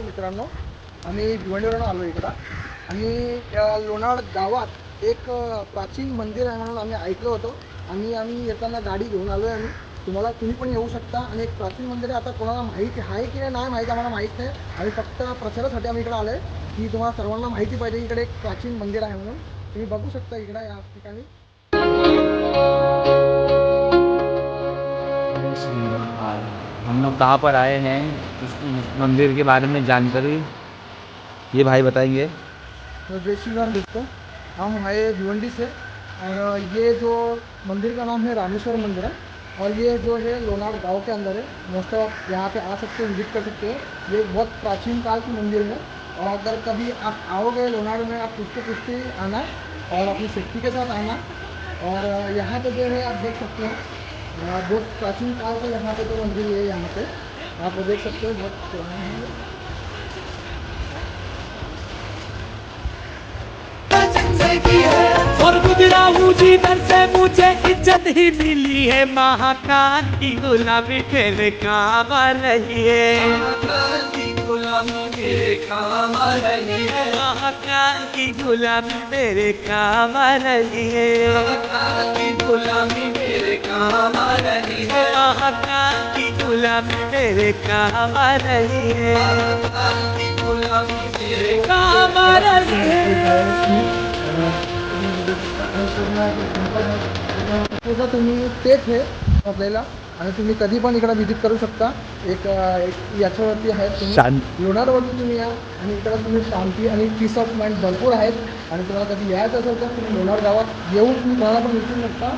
मित्रांनो, आम्ही भिवंडीवरून आलो इकडं आणि या लोणाळ गावात एक प्राचीन मंदिर आहे म्हणून आम्ही ऐकलं होतं आणि आम्ही येताना गाडी घेऊन आलो आहे. तुम्ही पण येऊ शकता आणि एक प्राचीन मंदिर आहे. आता कोणाला माहिती आहे की नाही माहिती आम्हाला माहीत नाही. आम्ही फक्त प्रचारासाठी आम्ही इकडे आलो आहे की तुम्हाला सर्वांना माहिती पाहिजे इकडे एक प्राचीन मंदिर आहे म्हणून. तुम्ही बघू शकता इकडे या ठिकाणी. हम लोग कहाँ पर आए हैं, इस मंदिर के बारे में जानकारी ये भाई बताएंगे। तो जय श्री राम दोस्तों, हम आए भिवंडी से और ये जो मंदिर का नाम है रामेश्वर मंदिर है और ये जो है लोनार गांव के अंदर है। मोस्ट ऑफ यहाँ पे आ सकते हो, विजिट कर सकते हो। ये बहुत प्राचीन काल की मंदिर है और अगर कभी आप आओगे लोनार में आप पूछते आना और अपनी सेफ्टी के साथ आना। और यहाँ पे जो है आप देख सकते हो बहुत प्राचीन काल का यहाँ पे तो मंदिर है। यहाँ पे आप देख सकते हो बहुत पुराना है। और गुजरा हूँ जीवन से मुझे इज्जत ही मिली है। महाकाल की गुलामी मेरे काम आ रही है। महाकाल की गुलामी मेरे काम आ रही है। महाकाल की गुलामी मेरे काम आ रही है। महाकाल की गुलामी मेरे काम आ रही है। महाकाल की गुलामी मेरे काम आ रही है। महाकाल की गुलामी मेरे काम आ रही है। तुम्ही तेच आहे आपल्याला आणि तुम्ही कधी पण इकडे व्हिजिट करू शकता। एक याच्यावरती आहे तुम्ही लोणारवरती तुम्ही या आणि इकडे तुम्ही शांती आणि पीस ऑफ माइंड भरपूर आहेत। आणि तुम्हाला कधी यायचं असेल तर तुम्ही लोणार गावात येऊन तुम्ही कोणाला पण विचारू शकता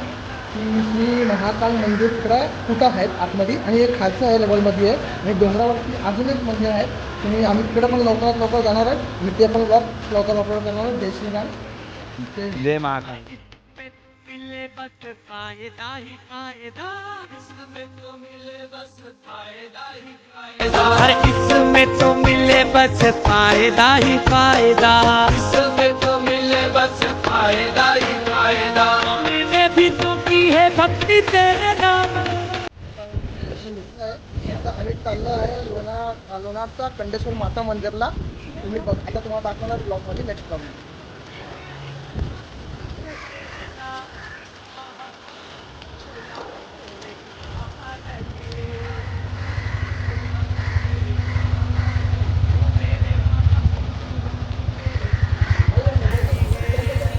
की श्री महाकाल मंदिर इकडे कुठं आहेत आतमध्ये आणि एक खालचं आहे लेवलमध्ये आहे आणि डोंगरावरती अजून एक मंदिर आहे। आम्ही तिकडे पण लवकरात लवकर जाणार आहे आणि ते पण लवकर लवकर करणार आहे। जय श्री राम, जय महाकाल। मिले बस फायदा ही फायदा, इसमें तो मिले बस फायदा ही फायदा। अरे इसमें तो मिले बस फायदा ही फायदा, इसमें तो मिले बस फायदा ही फायदा। मैंने भी तो की है भक्ति तेरे नाम। आता आम्ही चाललो आहे लोणारचा कंडेश्वर माता मंदिरला। तुम्ही आता तुम्हाला दाखवणार ब्लॉगमध्ये नेक्स्ट ब्लॉग।